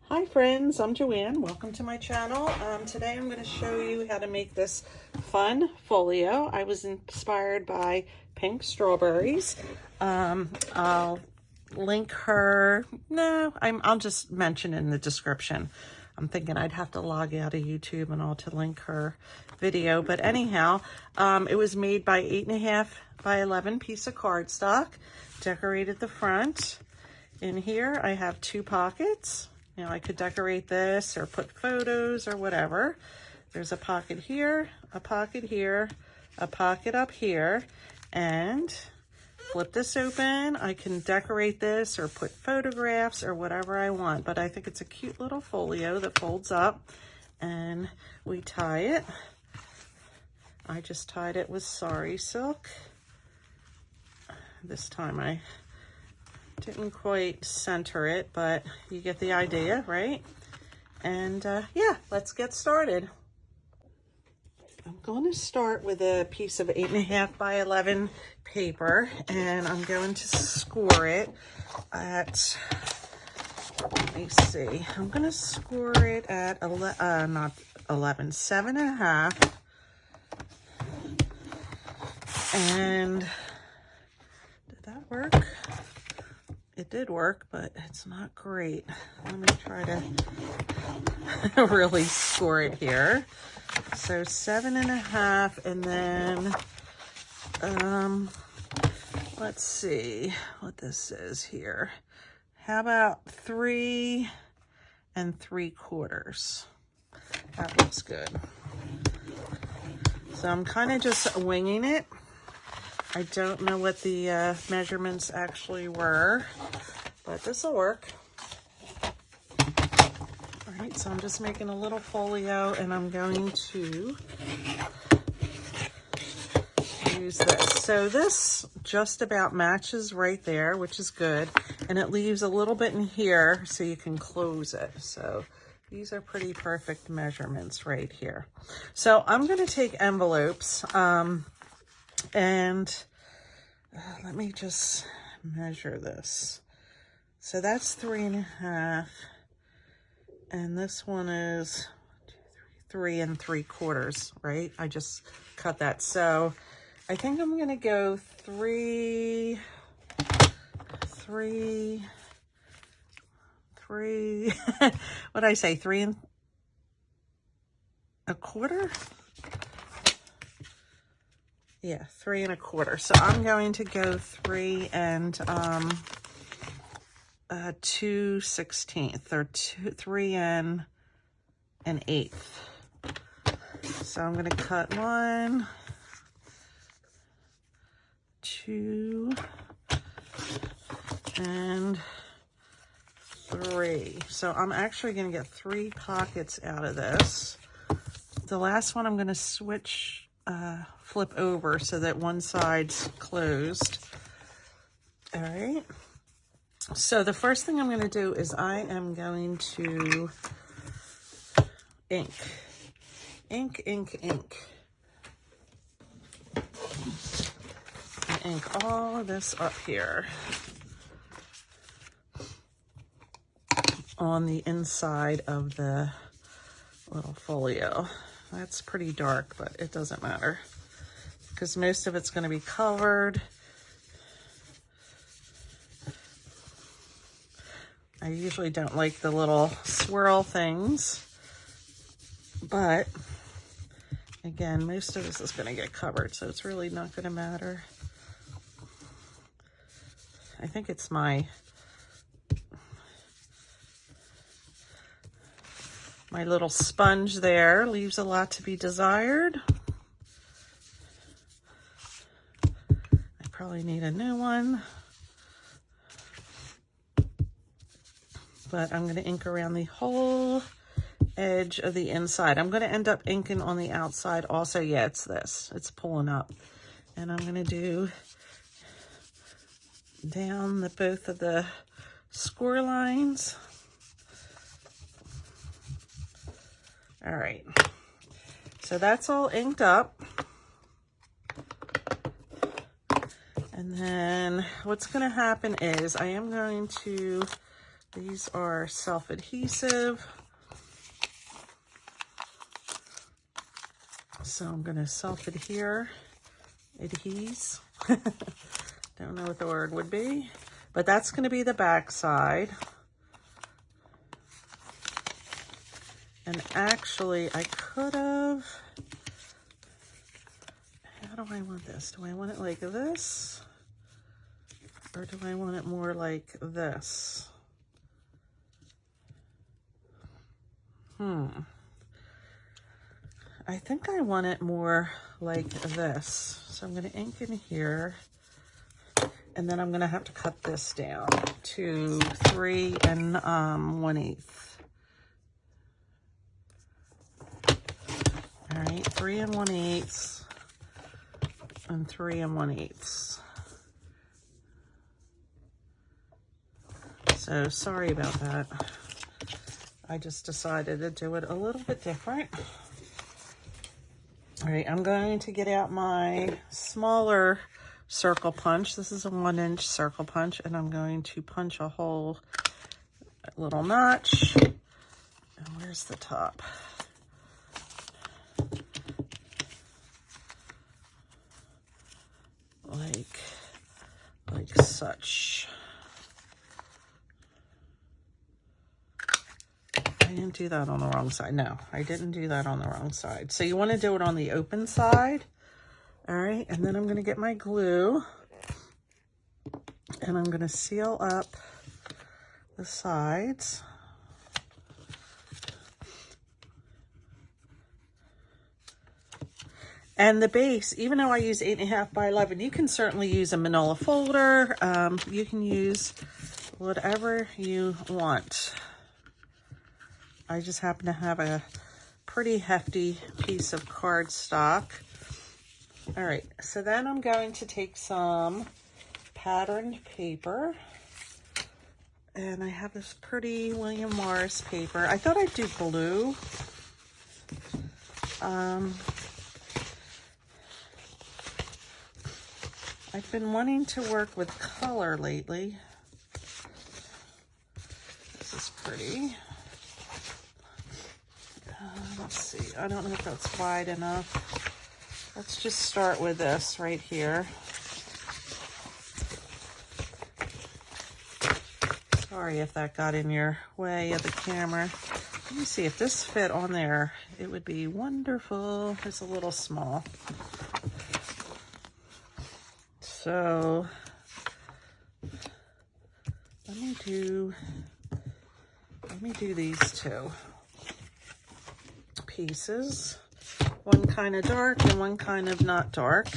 Hi friends, I'm Joanne. Welcome to my channel. Today I'm going to show you how to make this fun folio. I was inspired by pink strawberries. I'll link her. No, I'll just mention in the description. I'm thinking I'd have to log out of YouTube and all to link her video. But anyhow, it was made by 8.5 by 11 piece of cardstock. Decorated the front. In here I have 2 pockets. You know, I could decorate this or put photos or whatever. There's a pocket here, a pocket here, a pocket up here, and flip this open. I can decorate this or put photographs or whatever I want, but I think it's a cute little folio that folds up, and we tie it. I just tied it with sari silk. This time I didn't quite center it, but you get the idea, right? And yeah, let's get started. I'm going to start with a piece of 8.5 by 11 paper, and I'm going to score it at, let me see, I'm going to score it at 7.5. And did that work? It did work, but it's not great. Let me try to really score it here. So 7.5, and then let's see what this is here. How about 3 3/4? That looks good. So I'm kind of just winging it. I don't know what the measurements actually were, but this will work. All right, so I'm just making a little folio, and I'm going to use this. So this just about matches right there, which is good, and it leaves a little bit in here so you can close it. So these are pretty perfect measurements right here. So I'm going to take envelopes, and let me just measure this. So that's 3.5, and this one is 3 3/4, right? I just cut that. So I think I'm gonna go 3 what did I say, 3 1/4? Yeah, 3 1/4. So I'm going to go 3 2/16 or 3 1/8. So I'm going to cut 1, 2, and 3. So I'm actually going to get 3 pockets out of this. The last one I'm going to flip over so that one side's closed. All right. So the first thing I'm going to do is I am going to ink. I ink all of this up here on the inside of the little folio. That's pretty dark, but it doesn't matter because most of it's going to be covered. I usually don't like the little swirl things, but again, most of this is going to get covered, so it's really not going to matter. I think it's my little sponge there leaves a lot to be desired. I probably need a new one. But I'm going to ink around the whole edge of the inside. I'm going to end up inking on the outside also. Yeah, it's this. It's pulling up. And I'm going to do down both of the score lines. All right. So that's all inked up. And then what's going to happen is I am going to These are self-adhesive. So I'm going to self-adhere, adhese. Don't know what the word would be, but that's going to be the back side. And actually, I could have, how do I want this? Do I want it like this? Or do I want it more like this? I think I want it more like this. So I'm going to ink in here, and then I'm going to have to cut this down to 3 1/8. All right, 3 1/8 and 3 1/8. So sorry about that. I just decided to do it a little bit different. All right, I'm going to get out my smaller circle punch. This is a 1-inch circle punch, and I'm going to punch a hole, a little notch. And where's the top? Like such. I didn't do that on the wrong side. No, I didn't do that on the wrong side. So you want to do it on the open side. All right, and then I'm going to get my glue, and I'm going to seal up the sides. And the base, even though I use 8.5 by 11, you can certainly use a manila folder. You can use whatever you want. I just happen to have a pretty hefty piece of cardstock. All right, so then I'm going to take some patterned paper, and I have this pretty William Morris paper. I thought I'd do blue. I've been wanting to work with color lately. This is pretty. Let's see, I don't know if that's wide enough. Let's just start with this right here. Sorry if that got in your way of the camera. Let me see if this fit on there. It would be wonderful. It's a little small. So let me do these two pieces. One kind of dark and one kind of not dark.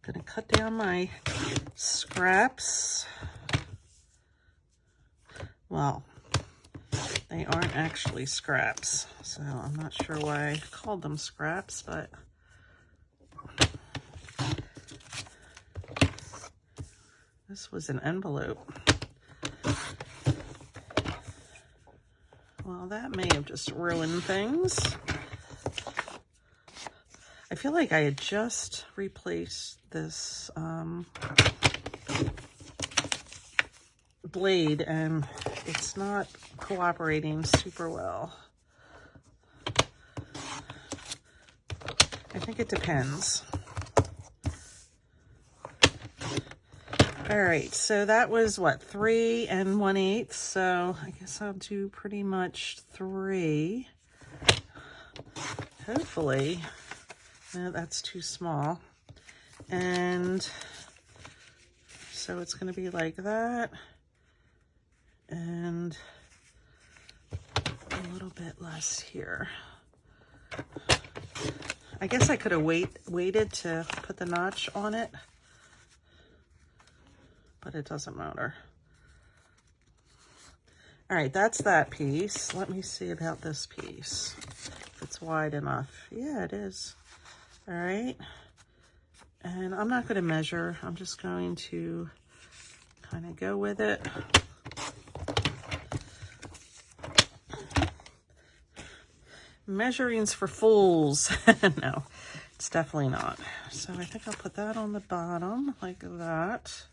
Gonna cut down my scraps. Well, they aren't actually scraps, so I'm not sure why I called them scraps, but this was an envelope. Well, that may have just ruined things. I feel like I had just replaced this blade, and it's not cooperating super well. I think it depends. All right, so that was what, 3 1/8. So I guess I'll do pretty much 3. Hopefully. No, that's too small. And so it's going to be like that, and a little bit less here. I guess I could have waited to put the notch on it, but it doesn't matter. All right, that's that piece. Let me see about this piece, if it's wide enough. Yeah, it is. All right, And I'm not going to measure. I'm just going to kind of go with it. Measuring's for fools. No, it's definitely not. So I think I'll put that on the bottom like that.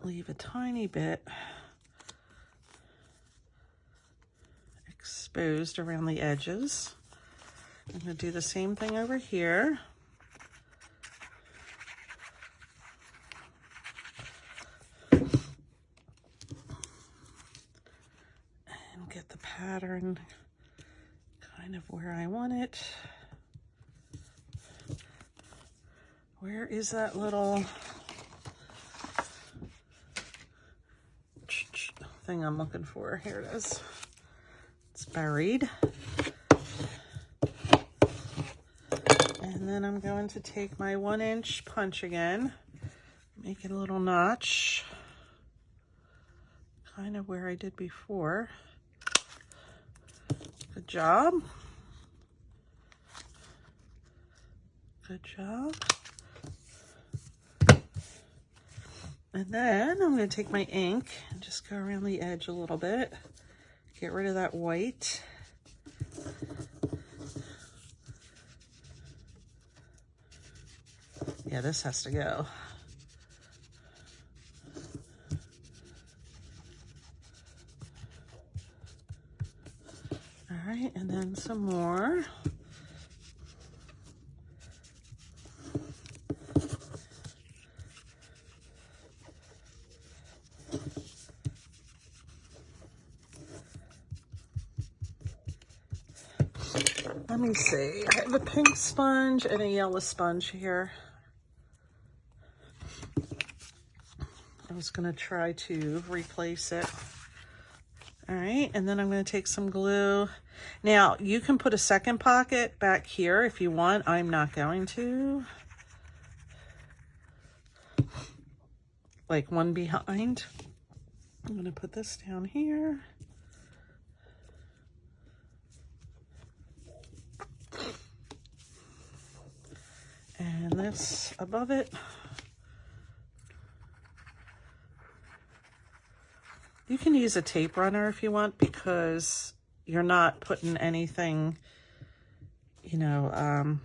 Leave a tiny bit exposed around the edges. I'm going to do the same thing over here. And get the pattern kind of where I want it. Where is that little thing I'm looking for? Here it is. It's buried. And then I'm going to take my 1-inch punch again, make it a little notch, kind of where I did before. Good job. Good job. And then I'm going to take my ink and just go around the edge a little bit. Get rid of that white. Yeah, this has to go. All right, and then some more. Let me see, I have a pink sponge and a yellow sponge here. I was gonna try to replace it. All right, and then I'm gonna take some glue. Now, you can put a second pocket back here if you want. I'm not going to. Like one behind. I'm gonna put this down here. And this above it. You can use a tape runner if you want, because you're not putting anything, you know,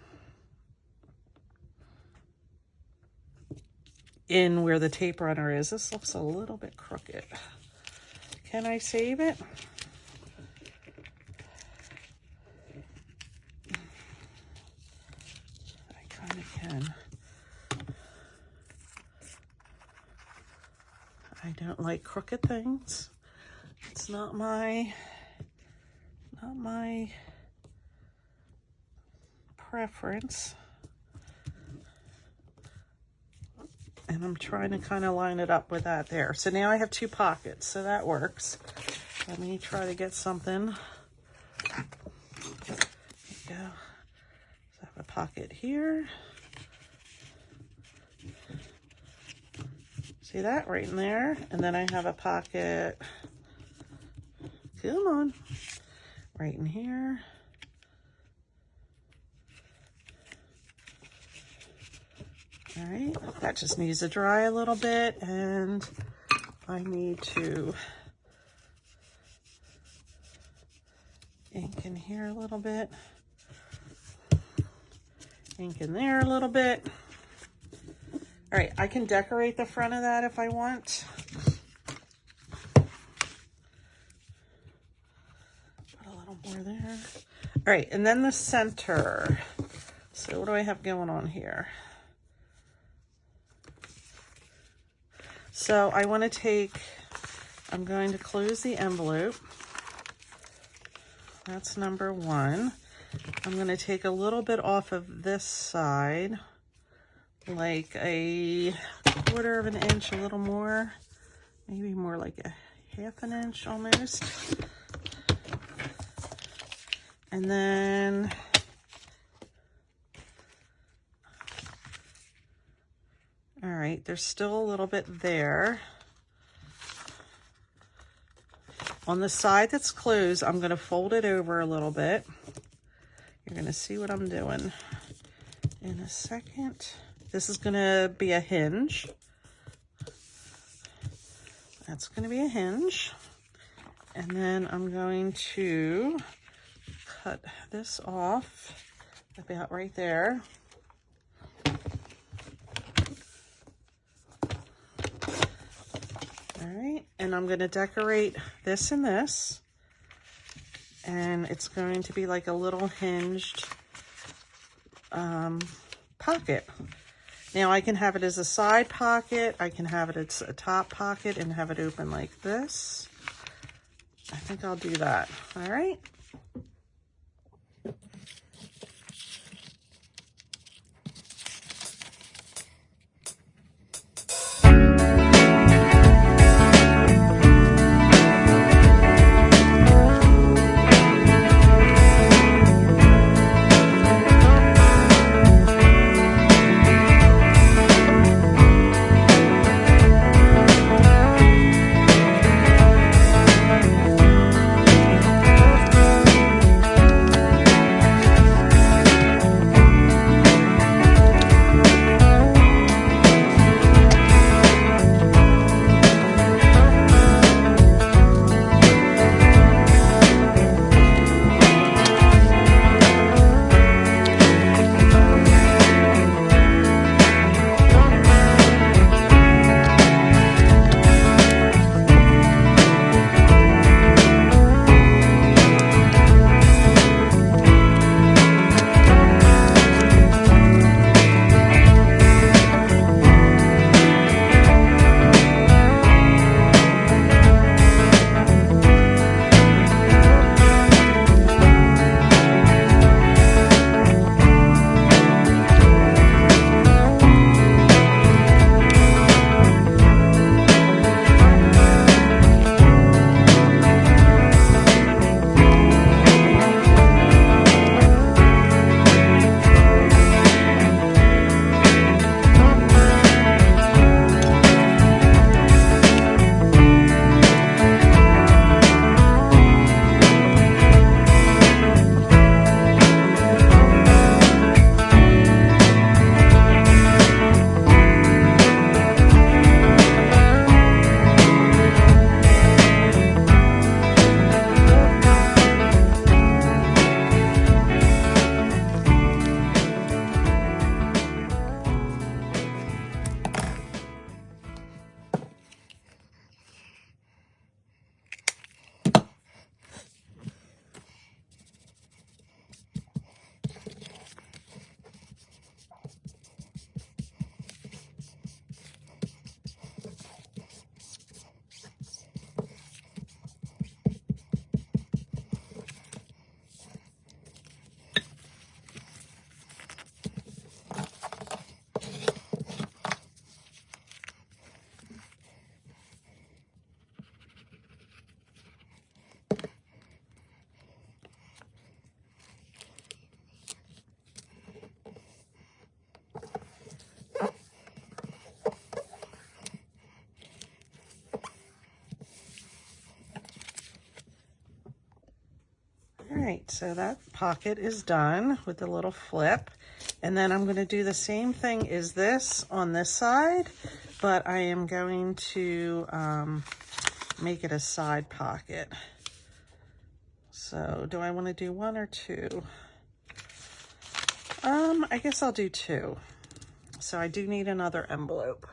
in where the tape runner is. This looks a little bit crooked. Can I save it? I kind of can. I don't like crooked things. It's not my preference. And I'm trying to kind of line it up with that there. So now I have 2 pockets, so that works. Let me try to get something. There you go. So I have a pocket here. See that right in there? And then I have a pocket, come on, right in here. All right, that just needs to dry a little bit, and I need to ink in here a little bit, ink in there a little bit. All right, I can decorate the front of that if I want. Put a little more there. All right, and then the center. So what do I have going on here? So I want to take, I'm going to close the envelope. That's number 1. I'm going to take a little bit off of this side, like a 1/4 of an inch, a little more, maybe more like a 1/2 an inch almost. And then All right, there's still a little bit there. On the side that's closed, I'm going to fold it over a little bit. You're going to see what I'm doing in a second. This is going to be a hinge. That's going to be a hinge. And then I'm going to cut this off about right there. All right, and I'm going to decorate this and this. And it's going to be like a little hinged pocket. Now I can have it as a side pocket. I can have it as a top pocket and have it open like this. I think I'll do that. All right. All right, so that pocket is done with the little flip. And then I'm going to do the same thing as this on this side, but I am going to make it a side pocket. So do I want to do one or two? I guess I'll do two. So I do need another envelope.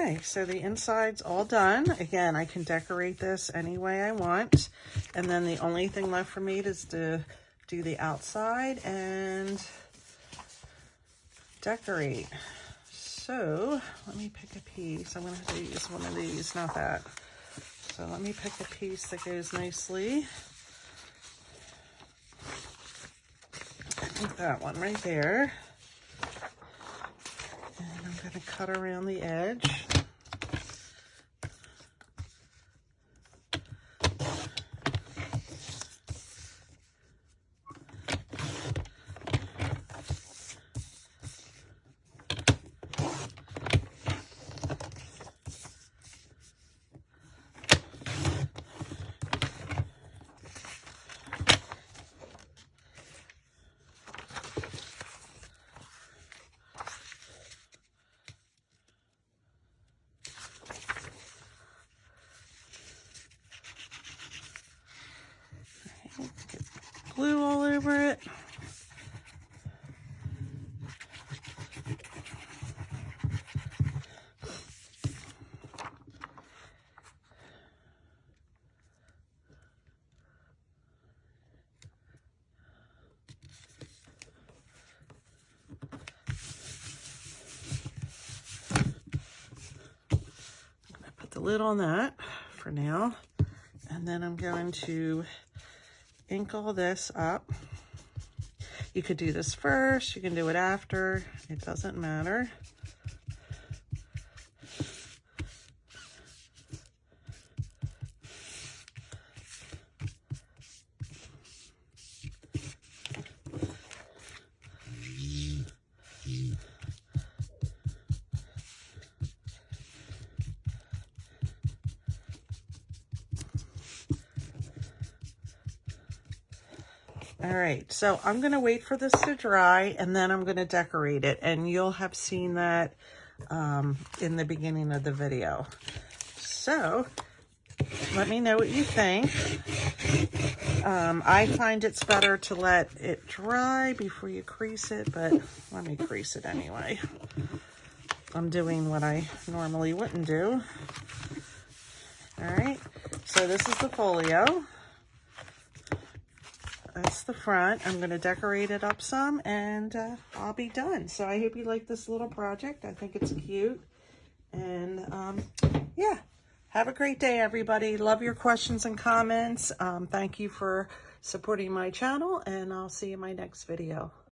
Okay, so the inside's all done. Again, I can decorate this any way I want. And then the only thing left for me is to do the outside and decorate. So let me pick a piece. I'm gonna have to use one of these, not that. So let me pick a piece that goes nicely. I think that one right there. And I'm gonna cut around the edge. Get glue all over it. Put the lid on that for now. And then I'm going to ink all this up. You could do this first, you can do it after, it doesn't matter. All right, so I'm gonna wait for this to dry and then I'm gonna decorate it, and you'll have seen that in the beginning of the video. So let me know what you think. I find it's better to let it dry before you crease it, but let me crease it anyway. I'm doing what I normally wouldn't do. All right, so this is the folio. That's the front. I'm going to decorate it up some and I'll be done. So I hope you like this little project. I think it's cute. And yeah, have a great day, everybody. Love your questions and comments. Thank you for supporting my channel, and I'll see you in my next video.